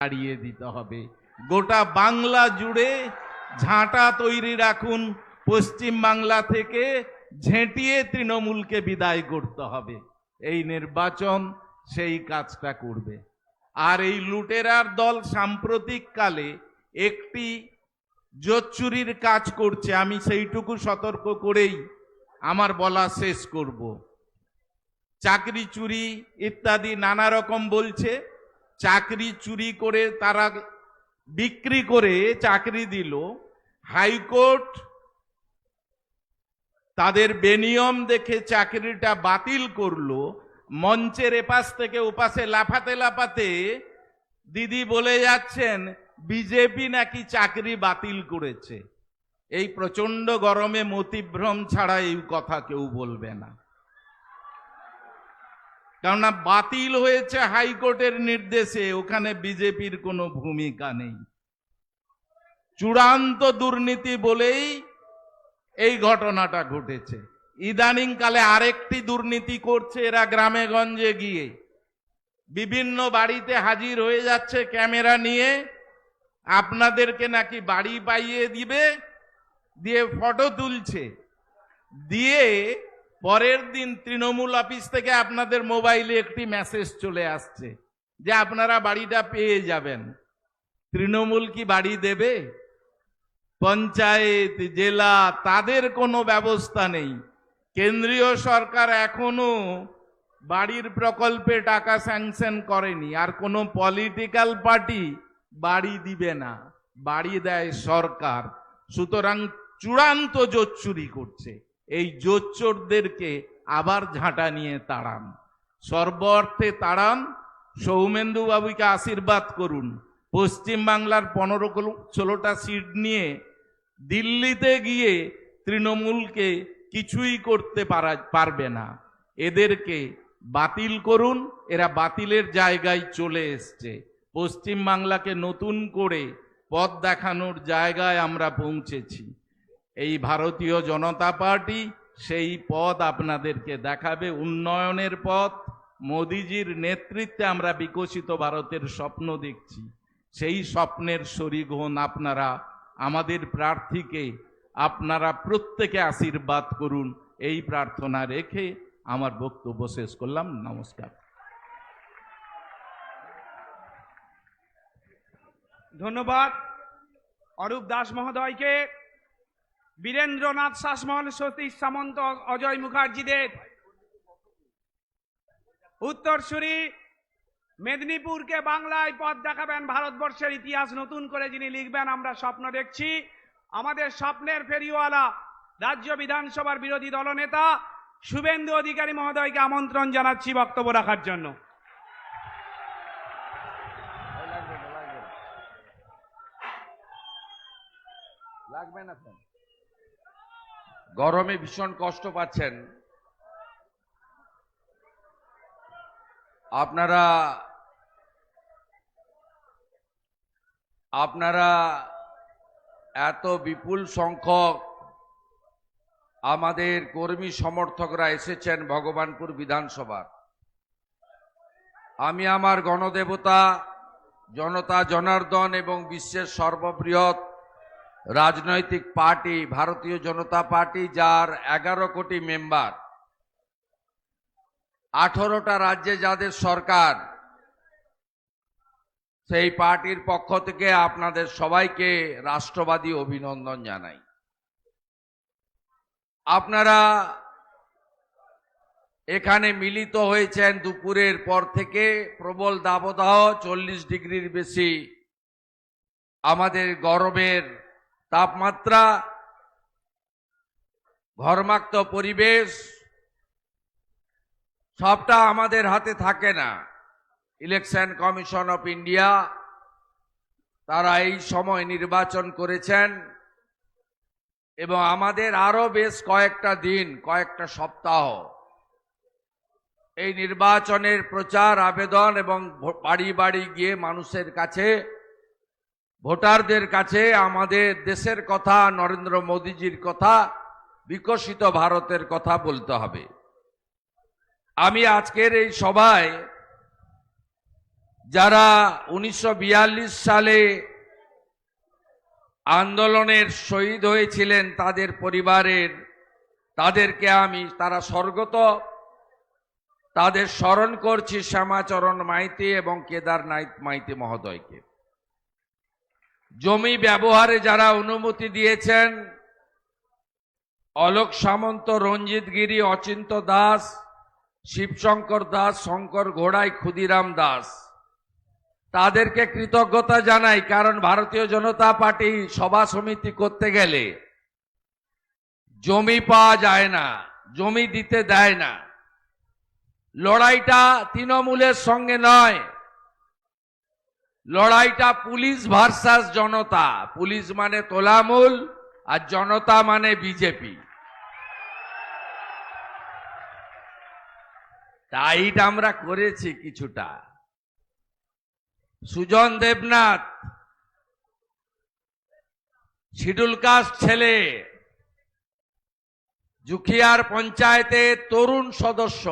তাড়িয়ে দিতে হবে। গোটা বাংলা জুড়ে ঝাঁটা তৈরি রাখুন, পশ্চিম বাংলা থেকে ঝেঁটিয়ে তৃণমূলকে বিদায় করতে হবে। এই নির্বাচন সেই কাজটা করবে। আর এই লুটেরার দল সাম্প্রতিককালে একটি জোচ্চুরির কাজ করছে, আমি সেইটুকু সতর্ক করেই আমার বলা শেষ করব। চাকরি চুরি ইত্যাদি নানা রকম বলছে। চাকরি চুরি করে তারা বিক্রি করে চাকরি দিল, হাইকোর্ট তাদের বেনিয়ম দেখে চাকরিটা বাতিল করলো। মঞ্চের এপাশ থেকে ওপাশে লাফাতে লাফাতে দিদি বলে যাচ্ছেন বিজেপি নাকি চাকরি বাতিল করেছে। এই প্রচন্ড গরমে মতিভ্রম ছাড়া এই কথা কেউ বলবে না, কেননা বাতিল হয়েছে হাইকোর্টের নির্দেশে, ওখানে বিজেপির কোনো ভূমিকা নেই। চূড়ান্ত দুর্নীতি বলেই এই ঘটনাটা ঘটেছে। ইদানিং কালে আরেকটি দুর্নীতি করছে এরা, গ্রামে গঞ্জে গিয়ে বিভিন্ন বাড়িতে হাজির হয়ে যাচ্ছে ক্যামেরা নিয়ে, আপনাদেরকে নাকি বাড়ি পাইয়ে দিবে, দিয়ে ফটো তুলছে, দিয়ে পরের দিন তৃণমূল অফিস থেকে আপনাদের মোবাইলে একটি মেসেজ চলে আসছে যে আপনারা বাড়িটা পেয়ে যাবেন। তৃণমূল কি বাড়ি দেবে? পঞ্চায়েত, জেলা, তাদের কোনো ব্যবস্থা নেই। কেন্দ্রীয় সরকার এখনো বাড়ির প্রকল্পে টাকা স্যাংশন করেনি, আর কোনো পলিটিক্যাল পার্টি বাড়ি দিবে না, বাড়ি দেয় সরকার। সুতরাং চূড়ান্ত জোচ্চুরি করছে। এই জোচ্চোরদেরকে আবার ঝাঁটা নিয়ে তাড়ান, সর্ব অর্থে তাড়ান। সৌমেন্দু বাবুকে আশীর্বাদ করুন, পশ্চিম বাংলার 15-16টা সিট নিয়ে দিল্লিতে গিয়ে তৃণমূলকে কিছুই করতে পারবে না। এদেরকে বাতিল করুন, এরা বাতিলের জায়গায় চলে এসছে। পশ্চিম বাংলাকে নতুন করে পথ দেখানোর জায়গায় আমরা পৌঁছেছি। এই ভারতীয় জনতা পার্টি সেই পথ আপনাদেরকে দেখাবে, উন্নয়নের পথ। মোদিজির নেতৃত্বে আমরা বিকশিত ভারতের স্বপ্ন দেখছি, সেই স্বপ্নের শরিক হন আপনারা। আমাদের প্রার্থীকে আপনারা প্রত্যেকে আশীর্বাদ করুন, এই প্রার্থনা রেখে আমার বক্তব্য শেষ করলাম। নমস্কার। ধন্যবাদ অরূপ দাস মহোদয়কে। বীরেন্দ্রনাথ শাসমল, সতীশ সামন্ত, অজয় মুখার্জিদের উত্তরসূরি মেদিনীপুরকে বাংলায় পথ দেখাবেন, ভারতবর্ষের ইতিহাস নতুন করে যিনি লিখবেন আমরা স্বপ্ন দেখছি। আমাদের স্বপ্নের ফেরিওয়ালা রাজ্য বিধানসভার বিরোধী দলনেতা শুভেন্দু অধিকারী মহোদয়কে আমন্ত্রণ জানাচ্ছি বক্তব্য রাখার জন্য। গরমে ভীষণ কষ্ট পাচ্ছেন আপনারা এত বিপুল সংখ্যক আমাদের কর্মী সমর্থকরা এসেছেন ভগবানপুর বিধানসভার। আমি আমার গণদেবতা জনতা জনার্দন এবং বিশ্বের সর্ববৃহৎ রাজনৈতিক পার্টি ভারতীয় জনতা পার্টি, যার 11 কোটি মেম্বার, 18টা রাজ্যে যাদের সরকার, সেই পার্টির পক্ষ থেকে আপনাদের সবাইকে রাষ্ট্রবাদী অভিনন্দন জানাই। আপনারা এখানে মিলিত হয়েছেন দুপুরের পর থেকে। প্রবল দাবদাহ, 40 ডিগ্রির বেশি আমাদের গরমের তাপমাত্রা, ঘর্মাক্ত পরিবেশ, সবটা আমাদের হাতে থাকে না। ইলেকশন কমিশন অফ ইন্ডিয়া তারা এই সময় নির্বাচন করেছেন এবং আমাদের আরো বেশ কয়েকটা দিন, কয়েকটা সপ্তাহ এই নির্বাচনের প্রচার, আবেদন এবং বাড়ি বাড়ি গিয়ে মানুষের কাছে, ভোটারদের কাছে আমাদের দেশের কথা, নরেন্দ্র মোদীজির কথা, বিকশিত ভারতের কথা বলতে হবে। আমি আজকের এই সভায় যারা 1942 সালে আন্দোলনের শহীদ হয়েছিলেন তাদের পরিবারের, তারা স্বর্গত, তাদের স্মরণ করছি শ্যামাচরণ মাইতি এবং কেদারনাথ মাইতি মহোদয়কে। জমি ব্যবহারে যারা অনুমতি দিয়েছেন, অলোক সামন্ত, রঞ্জিত গিরি, অচিন্ত দাস, শিবশঙ্কর দাস, শঙ্কর ঘোড়াই, ক্ষুদিরাম দাস, তাদেরকে কৃতজ্ঞতা জানাই। কারণ ভারতীয় জনতা পার্টি সভা সমিতি করতে গেলে জমি পাওয়া যায় না, জমি দিতে দেয় না। লড়াইটা তৃণমূলের সঙ্গে নয়, লড়াইটা পুলিশ ভার্সাস জনতা। পুলিশ মানে তোলামূল আর জনতা মানে বিজেপি। টাইট আমরা করেছি কিছুটা। সুজন দেবনাথ শিডিউল কাস্ট ছেলে, জুখিয়ার পঞ্চায়েতের তরুণ সদস্য,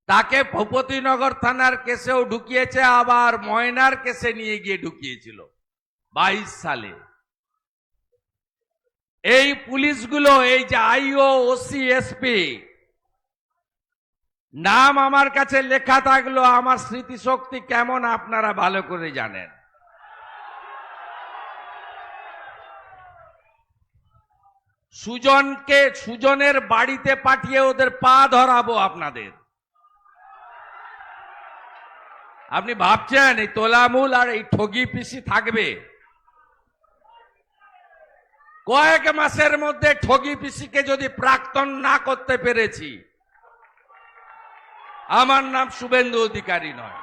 তাকে ভূপতিনগর থানার কেসেও ঢুকিয়েছে, আবার ময়নার কেসে নিয়ে গিয়ে ঢুকিয়েছিল 22 সালে। এই পুলিশগুলো, এই যে আইও, ওসি, এসপি, নাম আমার কাছে লেখা থাকলো, আমার স্মৃতিশক্তি কেমন আপনারা ভালো করে জানেন। সুজনের বাড়িতে পাঠিয়ে ওদের পা ধরাবো আপনাদের। আপনি ভাবছেন এই তোলামূল আর এই ঠগি পিসি থাকবে? কয়েক মাসের মধ্যে ঠগি পিসিকে যদি প্রাক্তন না করতে পেরেছি, আমার নাম শুভেন্দু অধিকারী নয়।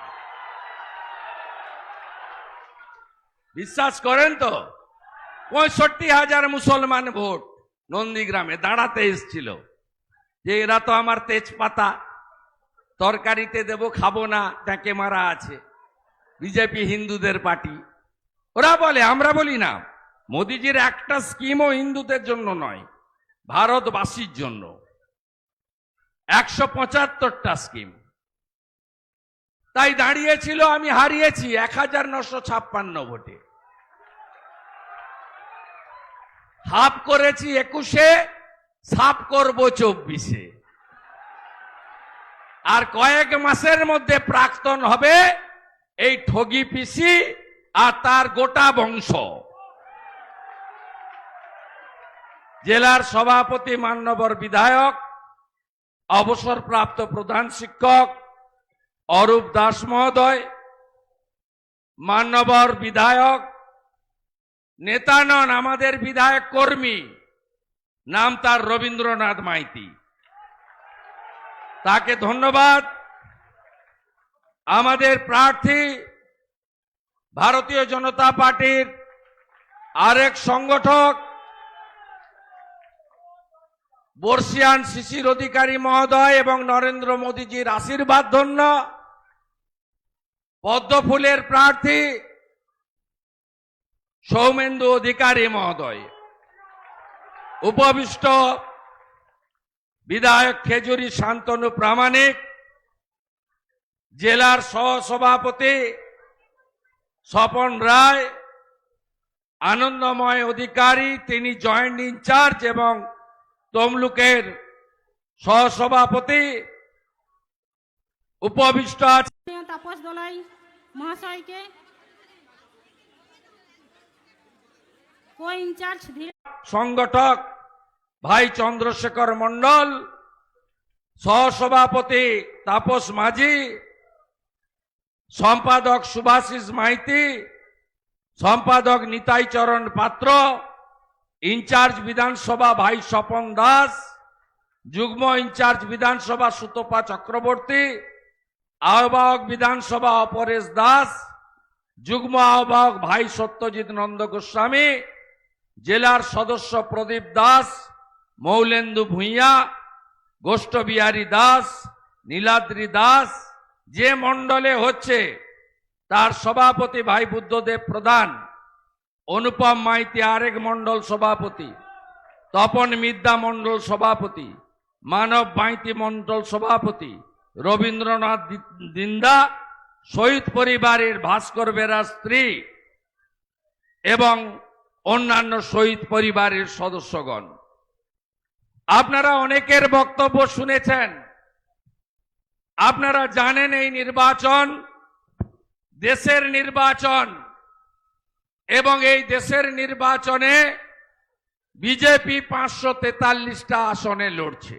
বিশ্বাস করেন তো? 65,000 মুসলমান ভোট নন্দীগ্রামে দাঁড়াতে এসেছিল যে এরা তো আমার তেজপাতা, তরকারিতে দেব, খাবো না, ট্যাঁকে মারা আছে, বিজেপি হিন্দুদের পার্টি। ওরা বলে, আমরা বলি না, মোদিজির একটা স্কিমও হিন্দুদের জন্য নয়, ভারতবাসীর জন্য 175টা স্কিম। তাই দাঁড়িয়েছিল, আমি হারিয়েছি 1956 ভোটে। হাফ করেছি 21-এ, সাফ করব 24-এ। আর কয়েক মাসের মধ্যে প্রাক্তন হবে এই ঠগি পিসি আর তার গোটা বংশ। জেলার সভাপতি, মান্যবর বিধায়ক, অবসরপ্রাপ্ত প্রধান শিক্ষক অরূপ দাস মহোদয়, মান্যবর বিধায়ক, নেতা নন, আমাদের বিধায়ক কর্মী, নাম তার রবীন্দ্রনাথ মাইতি, তাকে ধন্যবাদ। আমাদের প্রার্থী ভারতীয় জনতা পার্টির আরেক সংগঠক বর্ষিয়ান শিশির অধিকারী মহোদয় এবং নরেন্দ্র মোদীজির আশীর্বাদ ধন্য পদ্মফুলের প্রার্থী সৌমেন্দু অধিকারী মহোদয়, উপবিষ্ট বিধায়ক খেজুরি শান্তনু প্রামাণিক, জেলার সহসভাপতি স্বপন রায়, আনন্দময় অধিকারী, তিনি জয়েন্ট ইনচার্জ এবং তমলুকের সহসভাপতি, উপবিষ্ট আছে তাপস দলাই মহাশয়কে, কো ইনচার্জ সংগঠক ভাই চন্দ্রশেখর মণ্ডল, সহসভাপতি তাপস মাঝি, সম্পাদক সুভাষিস মাইতি, সম্পাদক নিতাই চরণ পাত্র, ইনচার্জ বিধানসভা ভাই স্বপন দাস, যুগ্ম ইনচার্জ বিধানসভা সুতপা চক্রবর্তী, আহ্বায়ক বিধানসভা অপরেশ দাস, যুগ্ম আহ্বায়ক ভাই সত্যজিৎ নন্দ গোস্বামী, জেলার সদস্য প্রদীপ দাস, মৌলেন্দু ভূঁইয়া, গোষ্ঠ বিহারী দাস, নীলাদ্রি দাস। যে মণ্ডলে হচ্ছে তার সভাপতি ভাই বুদ্ধদেব প্রধান, অনুপম মাইতি আরেক মণ্ডল সভাপতি, তপন মিদ্যা মণ্ডল সভাপতি, মানব মাইতি মণ্ডল সভাপতি, রবীন্দ্রনাথ দিন্দা, শহীদ পরিবারের ভাস্কর বেরার স্ত্রী এবং অন্যান্য শহীদ পরিবারের সদস্যগণ। আপনারা অনেকের বক্তব্য শুনেছেন। আপনারা জানেন এই নির্বাচন দেশের নির্বাচন এবং এই দেশের নির্বাচনে বিজেপি 543টা আসনে লড়ছে।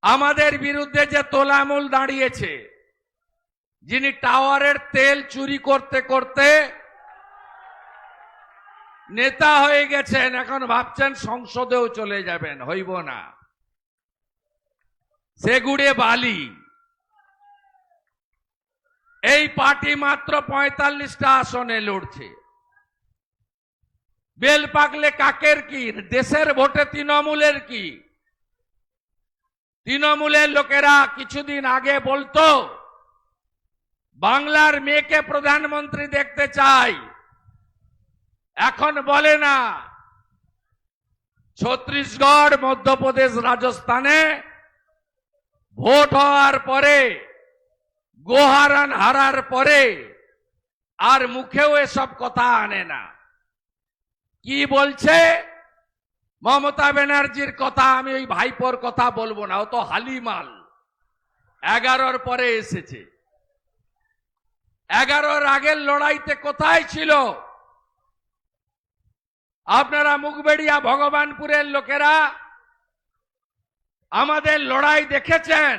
আমাদের বিরুদ্ধে যে তোলামূল দাঁড়িয়েছে, যিনি টাওয়ারের তেল চুরি করতে করতে নেতা হয়ে গেছেন, এখন ভাবছেন সংসদেও চলে যাবেন, হইব না। সেগুড়ে বালি, এই পার্টি মাত্র 45টা আসনে লড়ছে। বেল পাকলে কাকের কি? দেশের ভোটে তৃণমূলের কি? তৃণমূলের লোকেরা কিছুদিন আগে বলতো বাংলার মেয়েকে প্রধানমন্ত্রী দেখতে চাই, এখন বলে না। ছত্তিশগড়, মধ্যপ্রদেশ, রাজস্থানে ভোট হওয়ার পরে, গোহারান হারার পরে আর মুখেও এসব কথা আনে না। কি বলছে? মমতা ব্যানার্জির কথা, আমি ওই ভাইপোর কথা বলবো না, ও তো হালিমাল। 11-র পরে এসেছে। 11-র আগের লড়াইতে কোথায় ছিল? আপনারা মুখবেড়িয়া, ভগবানপুরের লোকেরা আমাদের লড়াই দেখেছেন।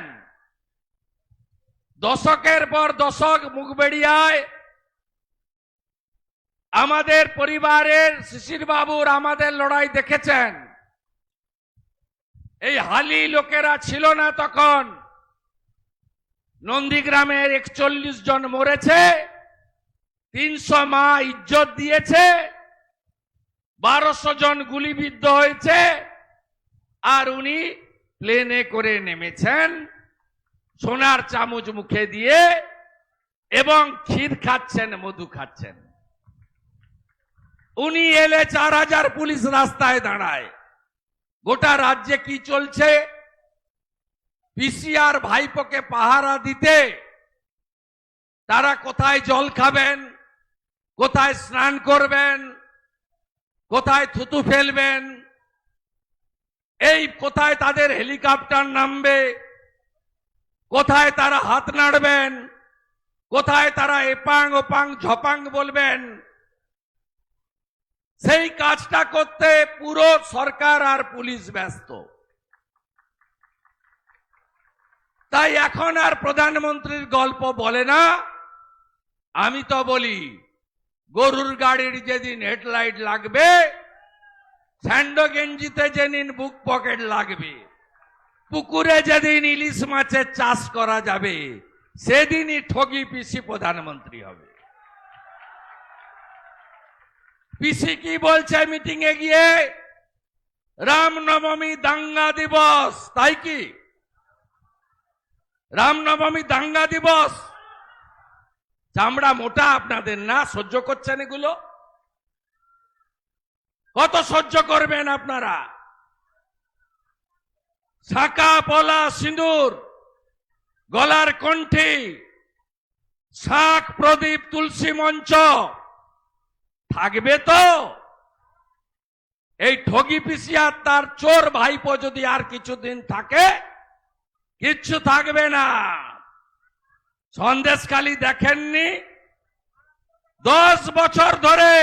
দশকের পর দশক মুখবেড়িয়ায় আমাদের পরিবারের শিশির বাবুর আমাদের লড়াই দেখেছেন। এই হালি লোকেরা ছিল না তখন। নন্দীগ্রামের 41 জন মরেছে, 300 মা ইজ্জত দিয়েছে, 1200 জন গুলিবিদ্ধ হয়েছে, আর উনি প্লেনে করে নেমেছেন সোনার চামচ মুখে দিয়ে এবং ক্ষীর খাচ্ছেন, মধু খাচ্ছেন। উনি এলে 4000 পুলিশ রাস্তায় দাঁড়ায়। গোটা রাজ্যে কি চলছে? পিসিআর ভাইপোকে পাহারা দিতে তারা কোথায় জল খাবেন, কোথায় স্নান করবেন, কোথায় থুতু ফেলবেন, এই কোথায় তাদের হেলিকপ্টার নামবে, কোথায় তারা হাত নাড়বেন, কোথায় তারা এপাং ওপাং ঝপাং বলবেন, সেই কাজটা করতে পুরো সরকার আর পুলিশ ব্যস্ত। তাই এখন আর প্রধানমন্ত্রীর গল্প বলে না। আমি তো বলি, গরুর গাড়ির যেদিন হেডলাইট লাগবে, স্যান্ডো গেঞ্জিতে যেদিন বুক পকেট লাগবে, পুকুরে যেদিন ইলিশ মাছের চাষ করা যাবে, সেদিনই ঠগি পিসি প্রধানমন্ত্রী হবে। পিসি কি বলছে মিটিং এ গিয়ে? রামনবমী দাঙ্গা দিবস, তাই কি? রামনবমী দাঙ্গা দিবস। চামড়া মোটা আপনাদের না? সহ্য করছেন এগুলো? কত সহ্য করবেন আপনারা? শাঁকা পলা সিঁদুর, গলার কণ্ঠে শাক, প্রদীপ, তুলসী মঞ্চ থাকবে তো? এই ঠগি পিসি আর তার চোর ভাইপো যদি আর কিছুদিন থাকে, কিচ্ছু থাকবে না। সন্দেশখালি দেখেননি? 10 বছর ধরে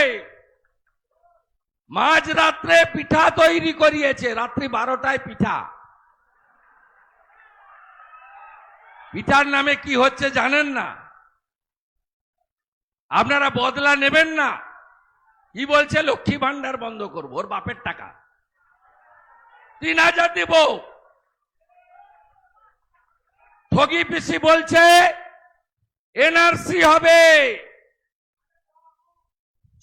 মাঝ রাত্রে পিঠা তৈরি করিয়েছে, রাত্রি 12টায় পিঠা। পিঠার নামে কি হচ্ছে জানেন না? আপনারা বদলা নেবেন না। কি বলছে? লক্ষ্মী ভান্ডার বন্ধ করবো, ওর বাপের টাকা 3000 দিব। ঠগি পিসি বলছে এনআরসি হবে,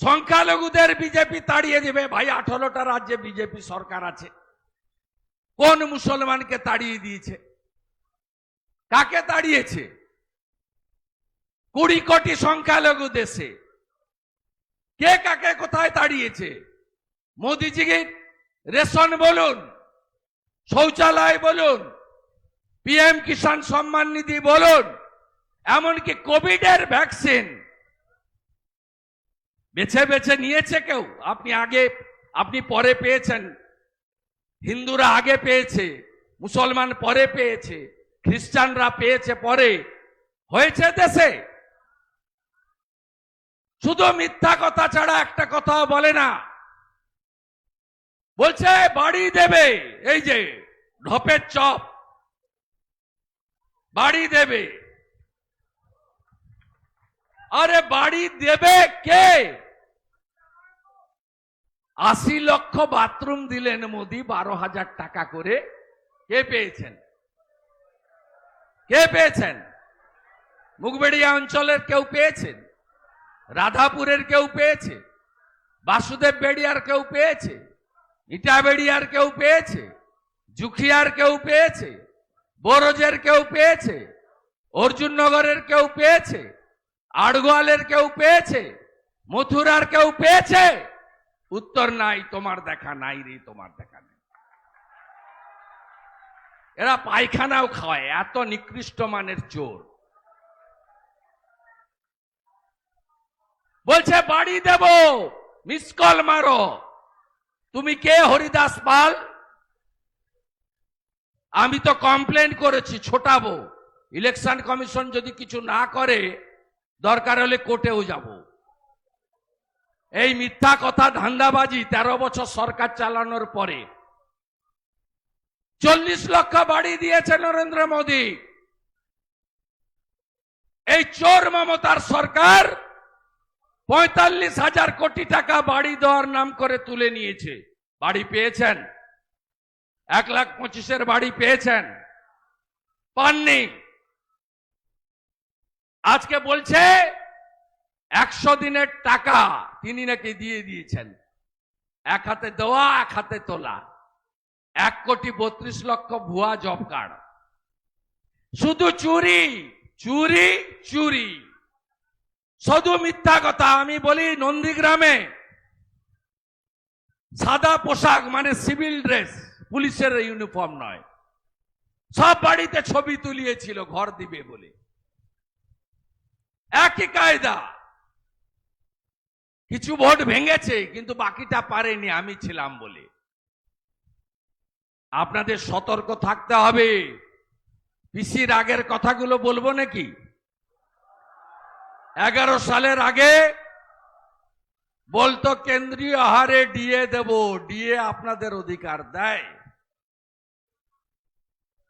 সংখ্যালঘুদের বিজেপি তাড়িয়ে দেবে। ভাই, 18টা রাজ্যে বিজেপি সরকার আছে। কোন মুসলমানকে তাড়িয়ে দিয়েছে? কাকে তাড়িয়েছে? 20 কোটি সংখ্যালঘু দেশে কে কাকে কোথায় তাড়িয়েছে? মোদিজিকে রেশন বলুন, শৌচালয় বলুন, পিএম কিষাণ সম্মান নিধি বলুন, এমনকি কোভিডের ভ্যাকসিন বেছে বেছে নিয়েছে কেউ? আপনি পরে পেয়েছেন, হিন্দুরা আগে পেয়েছে, মুসলমান পরে পেয়েছে, খ্রিস্টানরা পেয়েছে পরে। হয়েছে দেশে? শুধু মিথ্যা কথা ছাড়া একটা কথাও বলে না। বলছে বাড়ি দেবে, এই যে ঢপের চপ, বাড়ি দেবে। আরে বাড়ি দেবে কে? 80 লক্ষ বাথরুম দিলেন মোদি, 12,000 টাকা করে। কে পেয়েছেন? কে পেয়েছেন? মুগবেড়িয়া অঞ্চলের কেউ পেয়েছেন? রাধাপুরের কেউ পেয়েছে? বাসুদেব বেড়িয়ার কেউ পেয়েছে? ইটাবেড়িয়ার কেউ পেয়েছে? জুখিয়ার কেউ পেয়েছে? বরজের কেউ পেয়েছে? অর্জুননগরের কেউ পেয়েছে? আড়গোয়ালের কেউ পেয়েছে? মথুরার কেউ পেয়েছে? উত্তর নাই, তোমার দেখা নাই রে, তোমার দেখা নাই। এরা পায়খানাও খায়, এত নিকৃষ্ট মানের চোর। বলছে বাড়ি দেব, মিস কল মারো। তুমি কে হরিদাস পাল? আমি তো কমপ্লেন করেছি, ছোটাবো। ইলেকশন কমিশন যদি কিছু না করে, দরকার হলে কোর্টেও যাব। এই মিথ্যা কথা, ধান্দাবাজি 13 বছর সরকার চালানোর পরে 40 লক্ষ বাড়ি দিয়েছে নরেন্দ্র মোদী। এই চোর মমতার সরকার 45,000 কোটি টাকা বাড়ি দেওয়ার নাম করে তুলে নিয়েছে। বাড়ি পেয়েছেন? 1,25,000 বাড়ি পেয়েছেন? পাননি। আজকে বলছে 100 দিনের টাকা তিনি নাকি দিয়ে দিয়েছেন। এক হাতে দেওয়া, এক হাতে তোলা। 1,32,00,000 ভুয়া জব কার্ড। শুধু চুরি চুরি চুরি, শুধু মিথ্যা কথা। আমি বলি নন্দীগ্রামে সাদা পোশাক মানে সিভিল ড্রেস, পুলিশের ইউনিফর্ম নয়, সব বাড়িতে ছবি তুলিয়েছিল ঘর দিবে বলে। একই কায়দা। কিছু ভোট ভেঙেছে, কিন্তু বাকিটা পারেনি, আমি ছিলাম বলে। আপনাদের সতর্ক থাকতে হবে। পিসির আগের কথাগুলো বলবো নাকি? 11 সালের আগে বলতো কেন্দ্রীয় হারে ডিএ দেব, ডিএ আপনাদের অধিকার দেয়।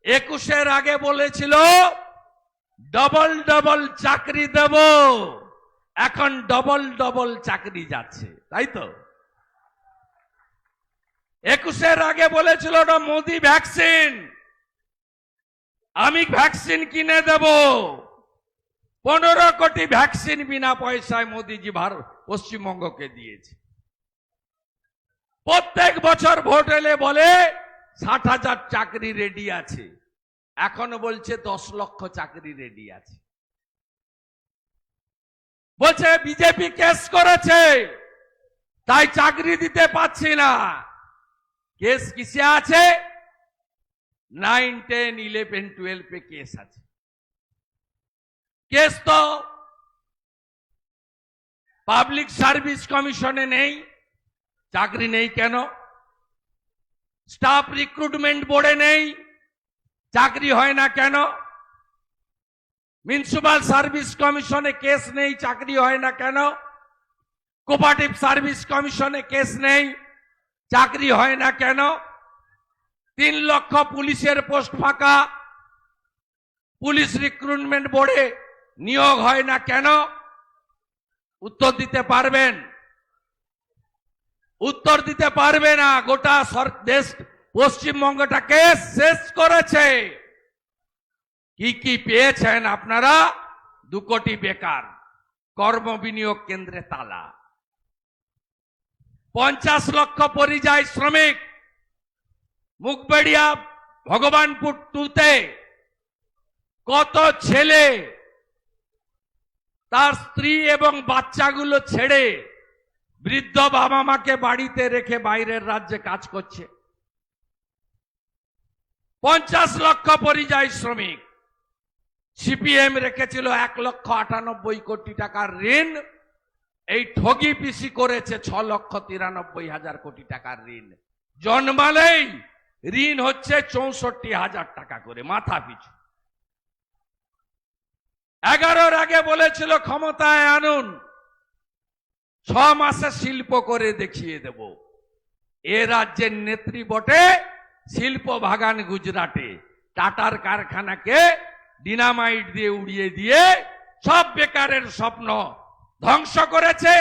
21-এর আগে বলেছিল ডবল ডবল চাকরি দেব, এখন ডবল ডবল চাকরি যাচ্ছে, তাই তো? 21-এর আগে বলেছিল ওটা মোদি ভ্যাকসিন, আমি ভ্যাকসিন কিনে দেব। 15 কোটি ভ্যাকসিন বিনা পয়সায় মোদিজি পশ্চিমবঙ্গকে দিয়েছে। প্রত্যেক বছর ভোট এলে বলে 60,000 চাকরি রেডি আছে, এখন বলছে 10 লক্ষ চাকরি রেডি আছে। বলছে বিজেপি কেস করেছে তাই চাকরি দিতে পাচ্ছি না। কেস কিসে আছে? 9, 10, 11, 12 पे কেস আছে। কেস তো পাবলিক সার্ভিস কমিশনে নেই। চাকরি নেই কেন? স্টাফ রিক্রুটমেন্ট বোর্ডে নেই, চাকরি হয় না কেন? মিউনিসিপাল সার্ভিস কমিশনে কেস নেই, চাকরি হয় না কেন? কোঅপারেটিভ সার্ভিস কমিশনে কেস নেই, চাকরি হয় না কেন? 3 লক্ষ পুলিশের পোস্ট ফাঁকা, পুলিশ রিক্রুটমেন্ট বোর্ডে নিয়োগ হয় না কেন? উত্তর দিতে পারবেন? উত্তর দিতে পারবে না। গোটা দেশ পশ্চিমবঙ্গটাকে শেষ করেছে। কি কি পেয়েছেন আপনারা? 2 কোটি বেকার, কর্ম বিনিয়োগ কেন্দ্রে তালা, 50 লক্ষ পরিযায়ী শ্রমিক। মুগবেড়িয়া ভগবানপুর 2-তে কত ছেলে তার স্ত্রী এবং বাচ্চাগুলো ছেড়ে বৃদ্ধ বাবা মাকে বাড়িতে রেখে বাইরের রাজ্যে কাজ করছে। 50 লক্ষ পরিযায়ী শ্রমিক, সিপিএম রেখেছিল 1,98,00,000 টাকার ঋণ, এই ঠগি পিসি করেছে 6,93,000 কোটি টাকার ঋণ। জন্মালেই ঋণ হচ্ছে 64,000 টাকা করে মাথা পিছু। 11-র আগে বলেছিল ক্ষমতায় আনুন, 6 মাসে শিল্প করে দেখিয়ে দেব। এ রাজ্যের নেত্রী বটে, শিল্প বাগান গুজরাটে, টাটার কারখানাকে ডিনামাইট দিয়ে উড়িয়ে দিয়ে সব বেকারের স্বপ্ন ধ্বংস করেছে।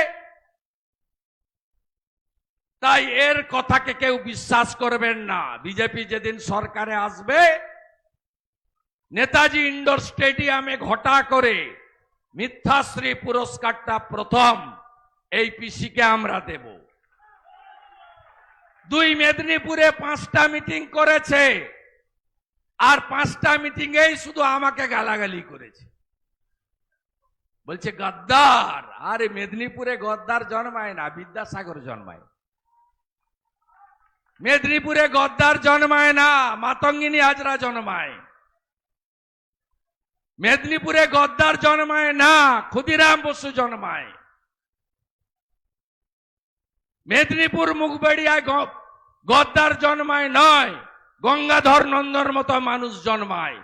তাই এর কথাকে কেউ বিশ্বাস করবেন না। বিজেপি যেদিন সরকারে আসবে, নেতাজি ইন্ডোর স্টেডিয়ামে ঘটা করে মিথ্যাশ্রী পুরস্কারটা প্রথম এই পিসিকে আমরা দেব। 2 মেদিনীপুরে 5টা মিটিং করেছে, আর 5টা মিটিংয়েই শুধু আমাকে গালাগালি করেছে, বলছে গদ্দার। আরে মেদিনীপুরে গদ্দার জন্মায় না, বিদ্যাসাগর জন্মায়। মেদিনীপুরে গদ্দার জন্মায় না, মাতঙ্গিনী হাজরা জন্মায়। মেদিনীপুরে গদ্দার জন্মায় না, ক্ষুদিরাম বসু জন্মায়। মেদিনীপুর মুখবেড়িয়ায় গদ্দার জন্মায় নয়, গঙ্গাধর নন্দর মতো মানুষ জন্মায়।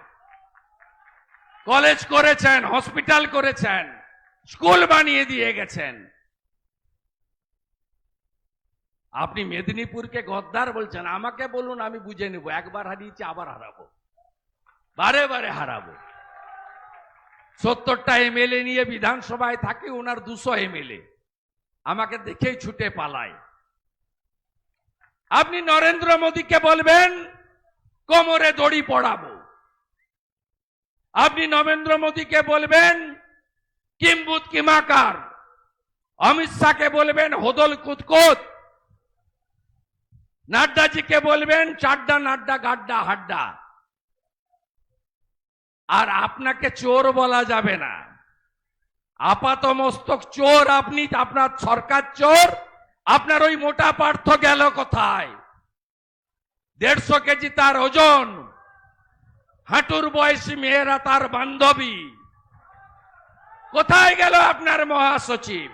কলেজ করেছেন, হসপিটাল করেছেন, স্কুল বানিয়ে দিয়ে গেছেন। আপনি মেদিনীপুরকে গদ্দার বলছেন, আমাকে বলুন, আমি বুঝে নেব। একবার হারিয়েছি, আবার হারাবো, বারে বারে হারাবো। 70টা এমএলএ নিয়ে বিধানসভায় থাকে, ওনার 200 এমএলএ আমাকে দেখেই ছুটে পালায়। আপনি নরেন্দ্র মোদীকে বলবেন কোমরে দড়ি পড়াবো, আপনি নরেন্দ্র মোদীকে বলবেন কিম্বুত কিমাকার, অমিত শাহকে বলবেন হোদল কুতকুত, নাড্ডাজিকে বলবেন চাড্ডা নাড্ডা গাড্ডা হাড্ডা। আর আপনাকে চোর বলা যাবে না, আপাত মস্তক চোর আপনি, আপনার সরকার চোর। আপনার ওই মোটা পার্থ গেল কোথায়? 150 কেজি তার ওজন, হাঁটুর বয়সী মেয়েরা তার বান্ধবী। কোথায় গেল আপনার মহাসচিব?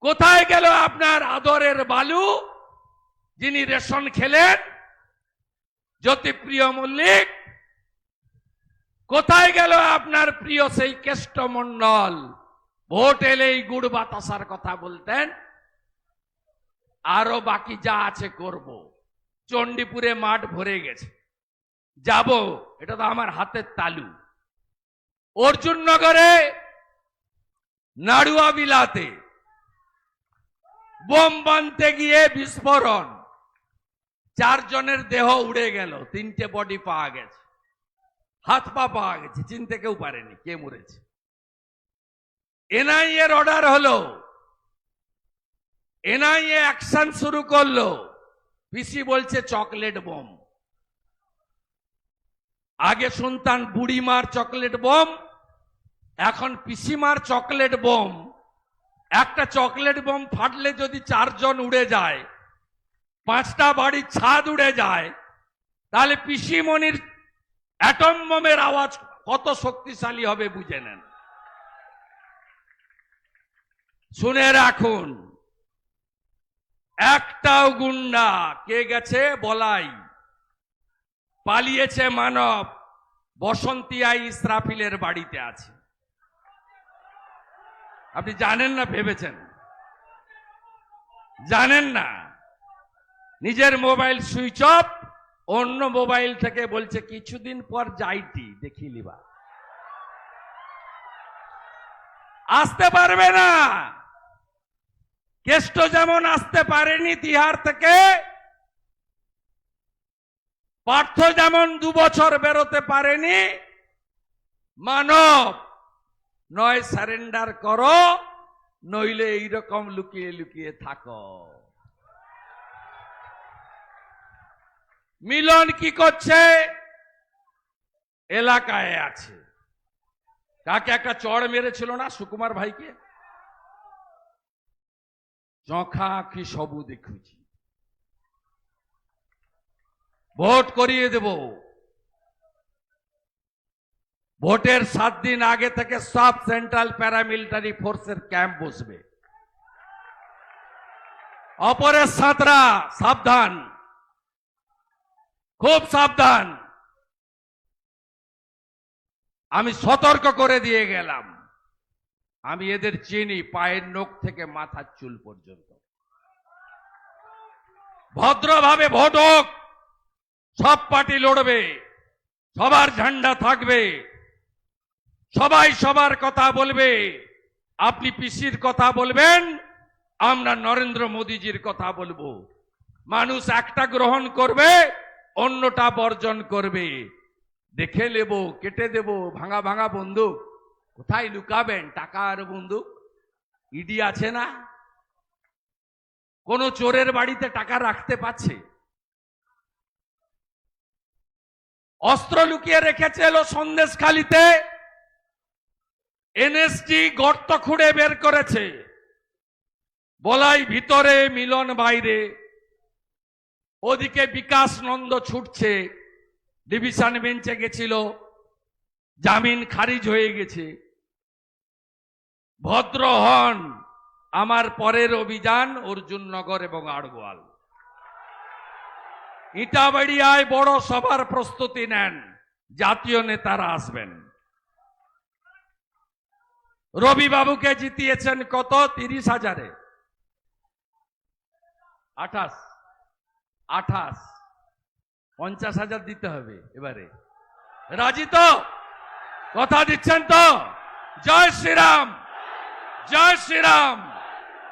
কোথায় গেল আপনার আদরের বালু, যিনি রেশন খেলেন, জ্যোতিপ্রিয় মল্লিক? কোথায় গেল আপনার প্রিয় সেই কেষ্টমণ্ডল? ভোট এলেই গুড় বাতাসার কথা বলতেন। আরো বাকি যা আছে করব। চণ্ডীপুরে মাঠ ভরে গেছে, যাব, এটা তো আমার হাতের তালু। অর্জুননগরে নাড়ুয়া বিলাতে বোম বানতে গিয়ে বিস্ফোরণ, 4 জনের দেহ উড়ে গেল, 3টে বডি পাওয়া গেছে, হাত পা পাওয়া গেছে, চিনতে কেউ পারেনি কে মরেছে। এনআইএ এর অর্ডার হলো, এনআইএ অ্যাকশন শুরু করলো। পিসি বলছে চকলেট বোম। আগে শুনতাম বুড়িমার চকলেট বোম, এখন পিসিমার চকলেট বোম। একটা চকলেট বোম ফাটলে যদি 4 জন উড়ে যায়, 5টা বাড়ির ছাদ উড়ে যায়, তাহলে পিসিমণির অ্যাটম বোমের আওয়াজ কত শক্তিশালী হবে বুঝে নেন। শুনে রাখুন, একটাও গুন্ডা কে গেছে বলাই, পালিয়েছে মানব, বসন্তিয়ায় ইসরাফিলের বাড়িতে আছে। আপনি জানেন না, ভেবেছেন জানেন না? নিজের মোবাইল সুইচ অফ, অন্য মোবাইল থেকে বলছে কিছুদিন পর যাইটি দেখি লিবা। আসতে পারবে না। কেষ্ট যেমন আসতে পারেনি তিহার থেকে, পার্থ যেমন 2 বছর বেরোতে পারেনি। মানব নয় সারেন্ডার করো, নইলে এইরকম লুকিয়ে লুকিয়ে থাকো। মিলন কি করছে? এলাকায় আছে। কাকে একটা চড় মেরেছিল না সুকুমার ভাইকে? চোখা আঁখি সবু দেখুছি। ভোট করিয়ে দেব। ভোটের 7 দিন আগে থেকে সব সেন্ট্রাল প্যারামিলিটারি ফোর্সের ক্যাম্প বসবে। অপরের সাঁতরা সাবধান, খুব সাবধান। আমি সতর্ক করে দিয়ে গেলাম, আমি এদের চিনি পায়ের নখ থেকে মাথার চুল পর্যন্ত। ভদ্রভাবে ভোট হোক, সব পার্টি লড়বে, সবার ঝান্ডা থাকবে, সবাই সবার কথা বলবে। আপনি পিসির কথা বলবেন, আমরা নরেন্দ্র মোদীজির কথা বলবো। মানুষ একটা গ্রহণ করবে, অন্যটা বর্জন করবে। দেখে নেব, কেটে দেব। ভাঙা ভাঙা বন্দুক কোথায় লুকাবেন? টাকা আর বন্দুক ইডি আছে না? কোন চোরের বাড়িতে টাকা রাখতে পারছে? অস্ত্র লুকিয়ে রেখেছে এলো সন্দেশখালিতে, এনএসজি গর্ত খুঁড়ে বের করেছে। বলাই ভিতরে, মিলন বাইরে। ওদিকে বিকাশ নন্দ ছুটছে, ডিভিশন বেঞ্চে গেছিল, জামিন খারিজ হয়ে গেছে। ভদ্র হন। আমার পরের অভিযান অর্জুননগর এবং আড়গোয়াল। ইটাবাড়িয়ায় বড় সভার প্রস্তুতি নেন, জাতীয় নেতারা আসবেন। রবি বাবুকে জিতিয়েছেন কত? 30,000-এ 28 50,000 দিতে হবে এবারে। রাজি তো? কথা দিচ্ছেন তো? জয় শ্রীরাম, জয় শ্রীরাম,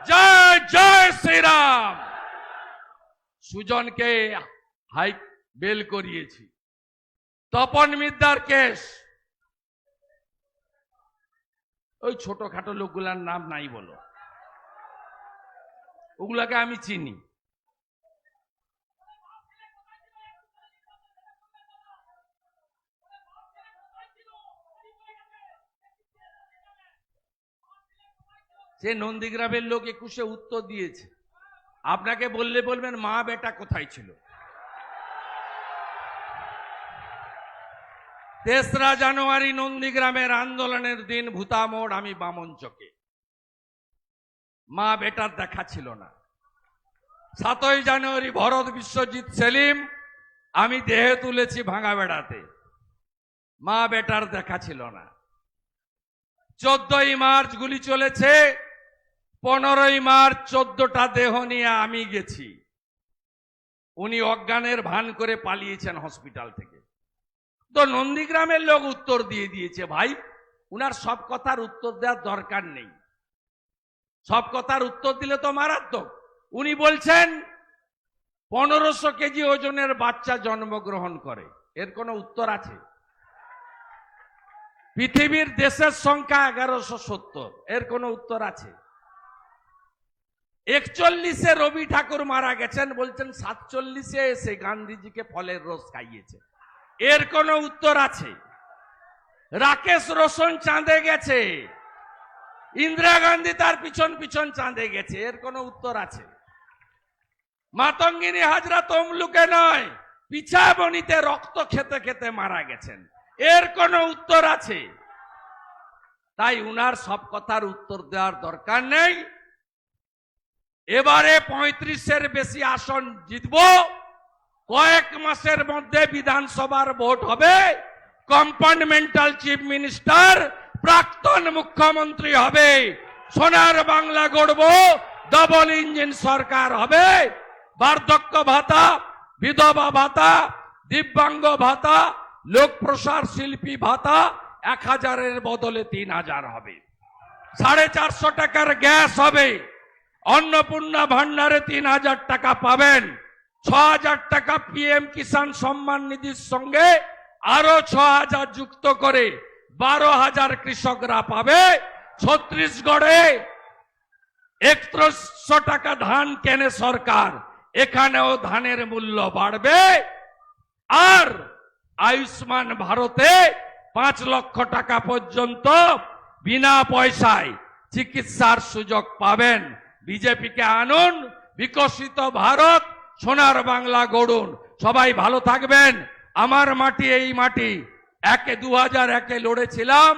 জয় জয় শ্রীরাম। সুজনকে হাই বেল করিয়েছি। তপন মিদ্দার কেস, ওই ছোটখাটো লোকগুলার নাম নাই বলো, ওগুলাকে আমি চিনি। সে নন্দীগ্রামের লোক 21-এ উত্তর দিয়েছে। আপনাকে বললে বলবেন মা বেটা কোথায় ছিল। 3রা জানুয়ারি নন্দীগ্রামের আন্দোলনের দিন ভূতামোড়, আমি বামনচকে। মা বেটার দেখা ছিল না। 7ই জানুয়ারি ভরত বিশ্বজিৎ সেলিম, আমি দেহে তুলেছি ভাঙা বেড়াতে। মা বেটার দেখা ছিল না। 14ই মার্চ গুলি চলেছে, 15ই মার্চ 14টা দেহ নিয়ে আমি গেছি। উনি অজ্ঞানের ভান করে পালিয়েছেন হসপিটাল থেকে। তো নন্দীগ্রামের লোক উত্তর দিয়ে দিয়েছে। ভাই, উনার সব কথার উত্তর দেওয়ার দরকার নেই। সব কথার উত্তর দিলে তো মারাত্মক। উনি বলছেন 1500 কেজি ওজনের বাচ্চা জন্মগ্রহণ করে, এর কোনো উত্তর আছে? পৃথিবীর দেশের সংখ্যা 1170, এর কোনো উত্তর আছে? 41-এ রবি ঠাকুর মারা গেছেন, বলছেন 47-এ এসে গান্ধীজিকে ফলের রস খাইয়েছে, এর কোনো উত্তর আছে? রাকেশ রোশন চাঁদে গেছে, ইন্দিরা গান্ধী তার পিছন পিছন চাঁদে গেছে, এর কোনো উত্তর আছে? মাতঙ্গিনী হাজরা তমলুকে নয়, পিছাবনিতে রক্ত খেতে খেতে মারা গেছেন, এর কোনো উত্তর আছে? তাই উনার সব কথার উত্তর দেওয়ার দরকার নেই। এবারে 35-এর বেশি আসন জিতব, কয়েক মাসের মধ্যে বিধানসভার ভোট হবে, কম্পার্টমেন্টাল চিফ মিনিস্টার প্রাক্তন মুখ্যমন্ত্রী হবে, সোনার বাংলা গড়ব, ডবল ইঞ্জিন সরকার হবে, বার্ধক্য ভাতা, বিধবা ভাতা, দিব্যাঙ্গ ভাতা, লোক প্রসার শিল্পী ভাতা 1000-এর বদলে 3000 হবে, 450 টাকার গ্যাস হবে, অন্নপূর্ণা ভান্ডারে 3000 টাকা পাবেন, 6000 টাকা পিএম কিষাণ সম্মান নিধির সঙ্গে আরো 6000 যুক্ত করে 12000 কৃষকরা পাবে। ছত্তিশগড়ে 3100 টাকা ধান কেনে সরকার, এখানেও ধানের মূল্য বাড়বে। আর আয়ুষ্মান ভারতে 5 লক্ষ টাকা পর্যন্ত বিনা পয়সায় চিকিৎসার সুযোগ পাবেন। বিজেপিকে আনুন, বিকশিত ভারত, সোনার বাংলা গড়ুন, সবাই ভালো থাকবেন। আমার মাটি এই মাটি, 2001-এ লড়েছিলাম,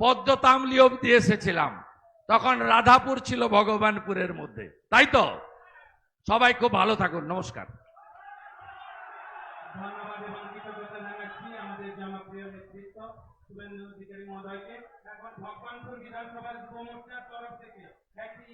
পদ্ম তামলি অব্দি এসেছিলাম, তখন রাধাপুর ছিল ভগবানপুরের মধ্যে, তাই তো? সবাই খুব ভালো থাকুন, নমস্কার। ধন্যবাদ এবং কৃতজ্ঞতা জানাচ্ছি আমাদের জনপ্রিয় নেতৃত্ব শুভেন্দু অধিকারী মহোদয়কে। এখন ভগবানপুর বিধানসভার যুব মোর্চার তরফ থেকে একটি